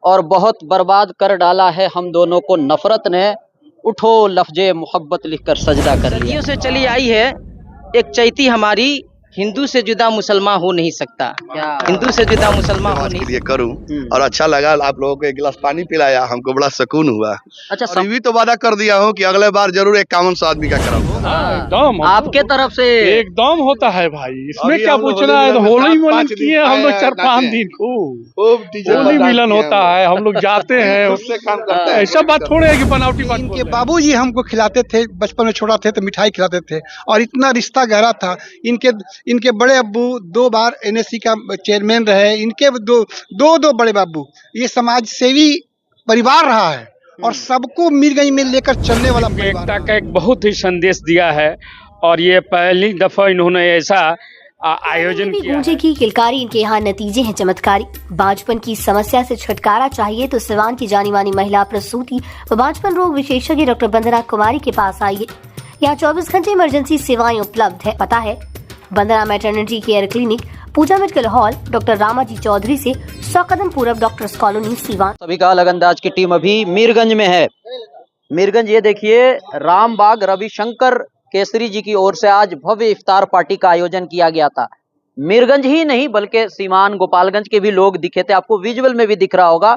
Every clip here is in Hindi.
और बहुत बर्बाद कर डाला है हम दोनों को नफरत ने। उठो लफ्जे मोहब्बत लिखकर सजदा कर लिया। सदियों से चली आई है एक चैती हमारी, हिंदू से जुदा मुसलमान हो नहीं सकता। हिंदू से जुदा मुसलमान हो समाज नहीं के लिए करूं और अच्छा लगा। आप लोगों को एक गिलास पानी पिलाया, हमको बड़ा सुकून हुआ। अच्छा और ये भी तो वादा कर दिया हूं कि अगले बार जरूर एक कामन सौ आदमी का कराऊंगा। एकदम आपके तरफ से एकदम होता है भाई, इसमें अभी क्या हम लोग पूछना है। होली होली मिलन में मिलन 7-5 दिन किए हम लोग आए, 4-5 नाचे। दिन खूब खूब डीजे होली पर मिलन डांस होता किए है, हम लोग जाते हैं। उससे काम करते हैं। ऐसा बात थोड़े है कि बनावटी बात इनके बोल रहे हैं। बाबूजी हमको खिलाते थे, बचपन में छोटा थे तो मिठाई खिलाते थे और इतना रिश्ता गहरा था। इनके इनके बड़े अब्बू 2 बार एनएससी का चेयरमैन रहे। इनके दो बड़े बाबू, ये समाज सेवी परिवार रहा है और सबको मीरगंज में लेकर चलने वाला परिवार एकता रहा का एक बहुत ही संदेश दिया है और ये पहली दफा इन्होंने ऐसा आयोजन भी किया गूंजे है। की किलकारी, इनके यहाँ नतीजे हैं चमत्कारी। बांझपन की समस्या से छुटकारा चाहिए तो सिवान की जानी मानी महिला प्रसूति व बांझपन रोग विशेषज्ञ डॉक्टर वंदना कुमारी के पास आइए। यहाँ 24 घंटे इमरजेंसी सेवाएं उपलब्ध है। पता है Vandana maternity care clinic, Pooja medical hall, doctor Ramaji Chaudhary से 100 कदम पूरब डॉक्टर्स कॉलोनी सीवान। सभी का अलग अंदाज की टीम अभी मीरगंज में है। मीरगंज ये देखिए, रामबाग रविशंकर केसरी जी की ओर से आज भव्य इफ्तार पार्टी का आयोजन किया गया था। मीरगंज ही नहीं बल्कि सीमान गोपालगंज के भी लोग दिखे थे। आपको विजुअल में भी दिख रहा होगा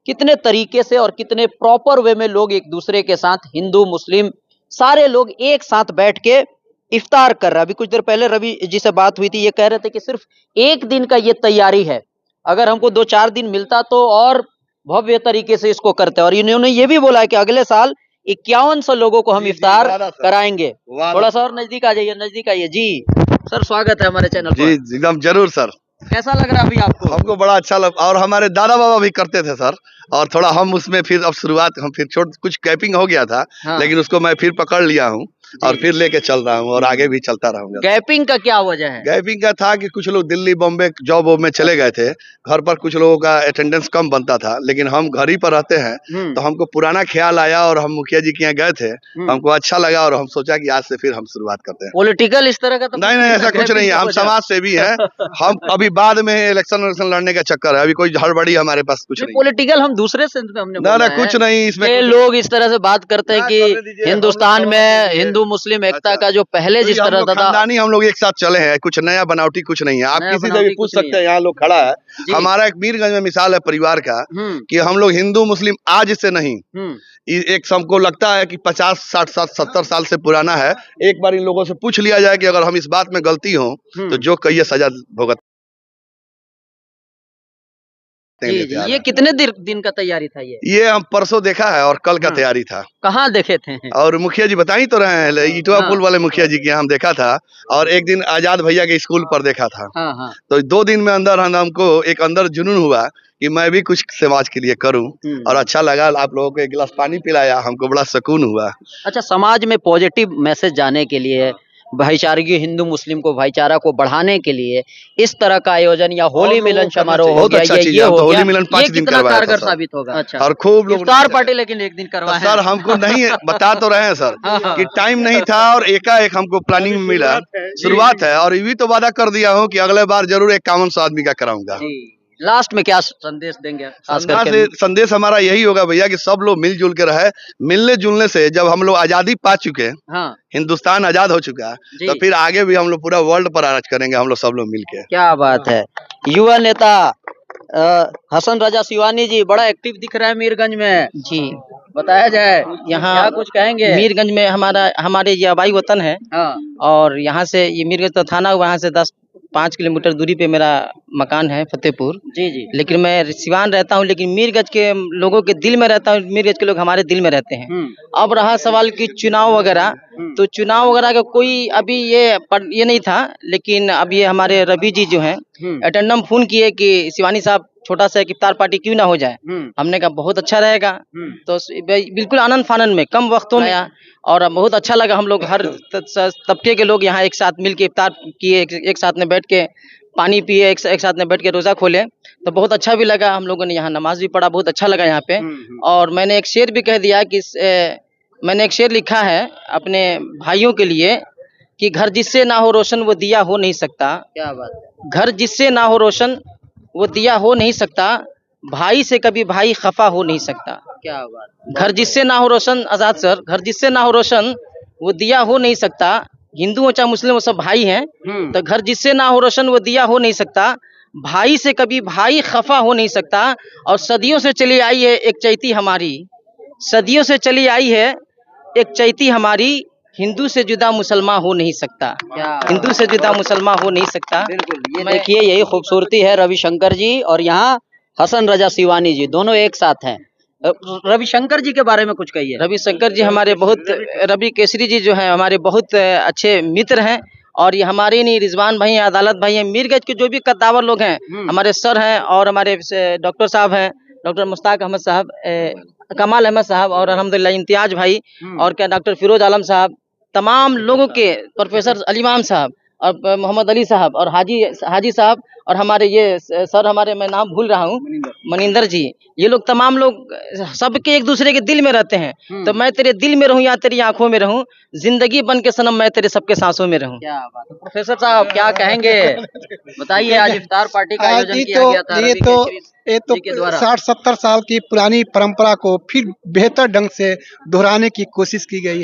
कितने तरीके से और कितने प्रॉपर वे में लोग एक दूसरे के साथ, हिंदू मुस्लिम सारे लोग एक साथ बैठ के इफ्तार कर रहे हैं। अभी कुछ देर पहले रवि जी से बात हुई थी, ये कह रहे थे कि सिर्फ एक दिन का ये तैयारी है, अगर हमको 2-4 दिन मिलता तो और भव्य तरीके से इसको करते। और इन्होंने ये भी बोला है कि अगले साल 5100 लोगों को हम इफ्तार कराएंगे। थोड़ा सा और नजदीक आ जाइए, नजदीक आइए जी। सर स्वागत है हमारे चैनल जी पर। एकदम जरूर सर। कैसा लग रहा है अभी आपको? हमको बड़ा अच्छा लगा और हमारे दादा बाबा भी करते थे सर। और थोड़ा हम उसमें फिर अब शुरुआत हम फिर छोड़ कुछ गैपिंग हो गया था। हाँ। लेकिन उसको मैं फिर पकड़ लिया हूँ और फिर लेके चल रहा हूँ और आगे भी चलता रहूंगा। गैपिंग का क्या वजह है? गैपिंग का था कि कुछ लोग दिल्ली बॉम्बे जॉब वॉब में चले गए थे, घर पर कुछ लोगों का अटेंडेंस कम बनता था, लेकिन हम घर ही पर रहते हैं तो हमको पुराना ख्याल आया और हम मुखिया जी के यहाँ गए थे। हमको अच्छा लगा और हम सोचा कि आज से फिर हम शुरुआत करते हैं। पॉलिटिकल इस तरह का तो नहीं नहीं, ऐसा कुछ नहीं है। हम समाज सेवी हैं। हम अभी बाद में इलेक्शन लड़ने का चक्कर है, अभी कोई हड़बड़ी हमारे पास कुछ नहीं। पॉलिटिकल हम दूसरे सेंस में हमने ना बोला ना है। कुछ नहीं इसमें। ये कुछ- लोग इस तरह से बात करते हैं हाँ, कि करने दीजिए, हिंदुस्तान हम में लोग हिंदू मुस्लिम एकता अच्छा। का जो पहले जिस हम तरह लोग था खानदानी हम लोग एक साथ चले हैं, कुछ नया बनावटी कुछ नहीं है। आप नया किसी से बनावटी भी पूछ कुछ नहीं सकते हैं, यहाँ लोग खड़ा है। जी। हमारा एक मीरगंज में मिसाल है परिवार का कि हम लोग हिंदू मुस्लिम आज से नहीं, एक सबको लगता है कि 50 60 70 साल से पुराना है। एक बार इन लोगों से पूछ लिया जाए कि अगर हम इस बात में गलती हो तो जो कहिए सजा भुगत। जी जी। ये कितने दिन का तैयारी था ये हम परसों देखा है और कल का तैयारी था। कहाँ देखे थे? और मुखिया जी बता ही तो रहे हैं, इटवा पुल वाले मुखिया जी के यहाँ हम देखा था और एक दिन आजाद भैया के स्कूल पर देखा था। हाँ। तो 2 दिन में अंदर हमको एक अंदर जुनून हुआ कि मैं भी कुछ समाज के लिए करूं और अच्छा लगा। आप लोगों को एक गिलास पानी पिलाया, हमको बड़ा सुकून हुआ। अच्छा, समाज में पॉजिटिव मैसेज जाने के लिए, भाईचारगी, हिंदू मुस्लिम को भाईचारा को बढ़ाने के लिए इस तरह का आयोजन या होली मिलन समारोह हो बहुत गया, अच्छा ये चीज़ है। हम हो तो होली गया, मिलन 5 ये दिन कितना करवाया था कारगर सर। साबित होगा? अच्छा, और खूब लोग इफ्तार पार्टी लेकिन एक दिन करवाए सर हमको नहीं बता तो रहे हैं सर कि टाइम नहीं था और एकाएक हमको प्लानिंग में मिला। शुरुआत है और ये भी तो वादा कर दिया हूँ कि अगले बार जरूर एक कामन सौ आदमी का कराऊंगा। लास्ट में क्या संदेश देंगे? खास करके संदेश हमारा यही होगा भैया कि सब लोग मिलजुल के रहे। मिलने जुलने से जब हम लोग आजादी पा चुके हैं, हाँ, हिंदुस्तान आजाद हो चुका है, तो फिर आगे भी हम लोग पूरा वर्ल्ड पर राज करेंगे हम लोग सब लोग मिलके। क्या बात है। युवा नेता हसन रजा सिवानी जी बड़ा एक्टिव दिख रहा है मीरगंज में जी। बताया जाए यहाँ क्या कुछ कहेंगे? मीरगंज में हमारे ये आबाई वतन है हाँ। और यहाँ से ये मीरगंज तो थाना, वहाँ से 5 किलोमीटर दूरी पे मेरा मकान है फतेहपुर। जी जी। लेकिन मैं सिवान रहता हूँ, लेकिन मीरगंज के लोगों के दिल में रहता हूँ। मीरगंज के लोग हमारे दिल में रहते हैं। अब रहा सवाल कि चुनाव वगैरह, तो चुनाव वगैरह का कोई अभी ये नहीं था, लेकिन अब ये हमारे रवि जी जो हैं एटेंडम फोन किए कि शिवानी साहब छोटा सा एक इफ्तार पार्टी क्यों ना हो जाए। हमने कहा बहुत अच्छा रहेगा। तो बिल्कुल आनंद फानंद में कम वक्तों में और बहुत अच्छा लगा। हम लोग हर तबके के लोग यहाँ एक साथ मिल के इफ्तार किए, एक साथ में बैठ के पानी पिए, एक साथ में बैठ के रोज़ा खोले, तो बहुत अच्छा भी लगा। हम लोगों ने यहाँ नमाज भी पढ़ा, बहुत अच्छा लगा यहाँ पे। और मैंने एक शेर भी कह दिया कि मैंने एक शेर लिखा है अपने भाइयों के लिए कि घर जिससे ना हो रोशन वो दिया हो नहीं सकता। क्या बात है। घर जिससे ना हो रोशन वो दिया हो नहीं सकता, भाई से कभी भाई खफा हो नहीं सकता। क्या बात। घर जिससे ना हो रोशन, आजाद सर, घर जिससे ना हो रोशन वो दिया हो नहीं सकता। हिंदू हो चाहे मुस्लिम, वो सब भाई हैं। तो घर जिससे ना हो रोशन वो दिया हो नहीं सकता। भाई से कभी भाई खफा हो नहीं सकता। और सदियों से चली आई है एक चैती हमारी, सदियों से चली आई है एक चैती हमारी। हिंदू से जुदा मुसलमान हो नहीं सकता। हिंदू से जुदा मुसलमान हो नहीं सकता। बिल्कुल, ये देखिए यही खूबसूरती है रविशंकर जी और यहाँ हसन रजा सिवानी जी दोनों एक साथ हैं। रविशंकर जी के बारे में कुछ कहिए। रविशंकर जी हमारे बहुत, रवि केसरी जी जो हैं हमारे बहुत अच्छे मित्र हैं। और ये हमारे नहीं, रिजवान भाई हैं, अदालत भाई हैं, मीरगंज के जो भी कद्दावर लोग हैं हमारे सर हैं। और हमारे डॉक्टर साहब हैं, डॉक्टर मुश्ताक अहमद साहब, कमाल अहमद साहब, और अल्हम्दुलिल्लाह इम्तियाज भाई, और क्या डॉक्टर फिरोज आलम साहब, तमाम लोगों के, प्रोफेसर अलीमाम साहब और मोहम्मद अली साहब और हाजी साहब, और हमारे ये सर, हमारे मैं नाम भूल रहा हूँ, मनिंदर जी, ये लोग तमाम लोग सबके एक दूसरे के दिल में रहते हैं। तो मैं तेरे दिल में रहूं या तेरी आंखों में रहूं, जिंदगी बन के सनम मैं तेरे सबके सांसों में रहूं। क्या बात है। प्रोफेसर साहब क्या कहेंगे, बताइए। आज इफ्तार पार्टी का आयोजन किया गया था ये तो 60-70 साल की पुरानी परंपरा को फिर बेहतर ढंग से दोहराने की कोशिश की गई।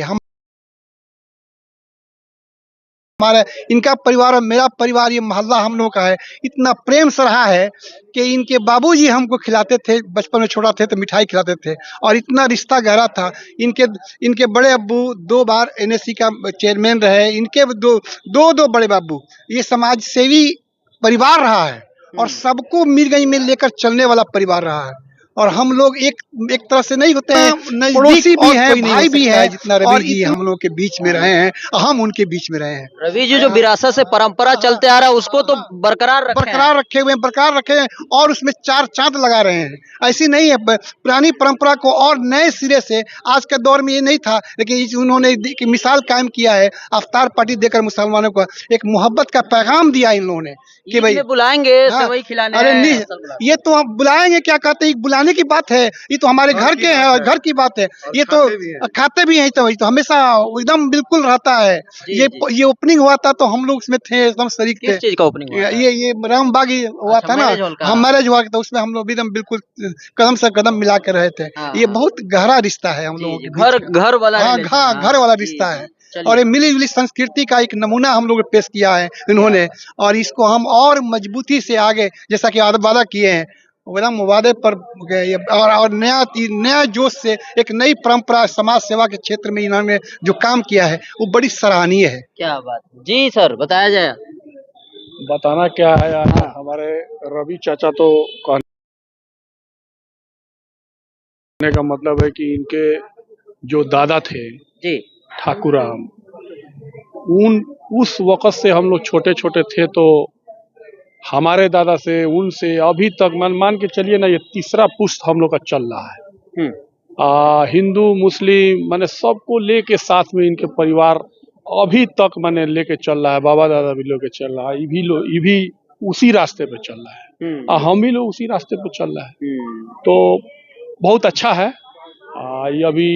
हमारे इनका परिवार और मेरा परिवार, ये मोहल्ला हम लोगों का है, इतना प्रेम से रहा है कि इनके बाबूजी हमको खिलाते थे, बचपन में छोटा थे तो मिठाई खिलाते थे, और इतना रिश्ता गहरा था। इनके बड़े अब्बू 2 बार एनएससी का चेयरमैन रहे, इनके दो बड़े बाबू। ये समाज सेवी परिवार रहा है और सबको मीरगंज में लेकर चलने वाला परिवार रहा है। और हम लोग एक तरह से नहीं होते हैं, पड़ोसी भी हैं, भाई भी है। जितना रवि जी हम लोग के बीच में रहे हैं, हम उनके बीच में रहे हैं। रवि जी जो विरासत से परंपरा चलते आ रहा है उसको तो बरकरार रखे हुए हैं और उसमें 4 चांद लगा रहे हैं। ऐसी नहीं है, पुरानी परंपरा को और नए सिरे से, आज के दौर में ये नहीं था, लेकिन उन्होंने एक मिसाल कायम किया है। अफ्तार पार्टी देकर मुसलमानों को एक मोहब्बत का पैगाम दिया इन लोगों ने कि भाई बुलाएंगे सेवई खिलाने। अरे नहीं, ये तो हम बुलाएंगे, क्या कहते हैं, बुलाने की बात है। ये तो हमारे घर के हैं और घर की बात है। ये तो खाते भी हैं, तो हमेशा एकदम बिल्कुल रहता है। ये ओपनिंग हुआ था तो हम लोग उसमें थे, एकदम शरीक थे। किस चीज का ओपनिंग हुआ? ये रामबाग हुआ था ना, हम मैरिज हुआ था, उसमें हम लोग एकदम बिल्कुल कदम से कदम मिला के रहे थे। ये बहुत गहरा रिश्ता है हम लोगों के घर वाला। घर वाला रिश्ता है। और ये मिली जुली संस्कृति का एक नमूना हम लोग पेश किया है इन्होंने, और इसको हम और मजबूती से आगे, जैसा कि वादा किए हैं, एकदम वादे पर और नया जोश से एक नई परंपरा समाज सेवा के क्षेत्र में इन्होंने जो काम किया है वो बड़ी सराहनीय है। क्या बात जी सर, बताया जाए। बताना क्या है यार, हमारे रवि चाचा तो कहने का मतलब है कि इनके जो दादा थे जी ठाकुराम, उस वक़्त से हम लोग छोटे छोटे थे, तो हमारे दादा से उनसे अभी तक मान के चलिए ना, ये 3रा पुश्त हम लोग का चल रहा है। हिंदू मुस्लिम माने सबको लेके साथ में इनके परिवार अभी तक माने लेके चल रहा है। बाबा दादा भी लेके चल रहा है, ये भी उसी रास्ते पे चल रहा है, हम भी लोग उसी रास्ते पे चल रहा है। तो बहुत अच्छा है। ये अभी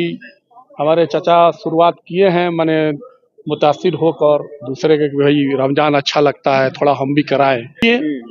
हमारे चाचा शुरुआत किए हैं, माने मुतासिर होकर दूसरे के, भाई रमजान अच्छा लगता है, थोड़ा हम भी कराएं।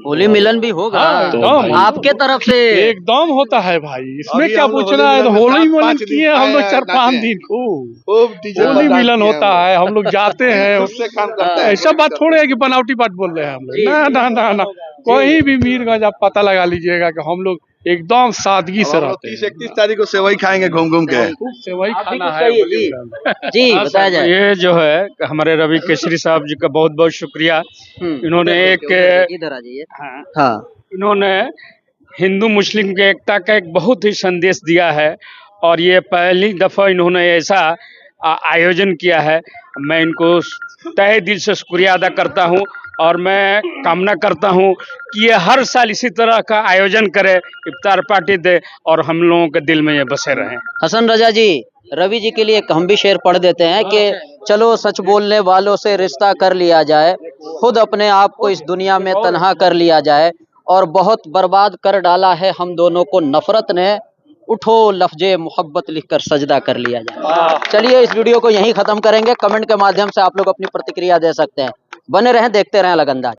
होली मिलन भी होगा तो आपके तरफ से एकदम होता है भाई, इसमें क्या पूछना है। तो होली मिलन किए हम लोग 4-5 दिन खूब होली मिलन होता है, हम लोग जाते हैं। ऐसा बात थोड़े है कि बनावटी बात बोल रहे हैं हम लोग, ना। कोई भी मीरगंज आप पता लगा लीजिएगा कि हम लोग एकदम सादगी से रहते हैं। 30-31 तारीख को सेवई खाएंगे घूम के। खूब सेवई खाना है जी बताया जाए। ये जो है हमारे रवि केसरी साहब जी का बहुत बहुत शुक्रिया। इन्होंने इधर आ जाइए। हाँ, इन्होंने हिंदू मुस्लिम के एकता का एक बहुत ही संदेश दिया है, और ये पहली दफा इन्होंने ऐसा आयोजन किया है। मैं इनको तहे दिल से शुक्रिया अदा करता हूँ, और मैं कामना करता हूँ कि ये हर साल इसी तरह का आयोजन करे, इफ्तार पार्टी दे, और हम लोगों के दिल में ये बसे रहें। हसन रजा जी, रवि जी के लिए हम भी शेर पढ़ देते हैं कि चलो सच बोलने वालों से रिश्ता कर लिया जाए, खुद अपने आप को इस दुनिया में तन्हा कर लिया जाए, और बहुत बर्बाद कर डाला है हम दोनों को नफरत ने, उठो लफ्जे मोहब्बत लिखकर सजदा कर लिया जाए। चलिए इस वीडियो को यहीं खत्म करेंगे। कमेंट के माध्यम से आप लोग अपनी प्रतिक्रिया दे सकते हैं। बने रहें, देखते रहें लगनदाज।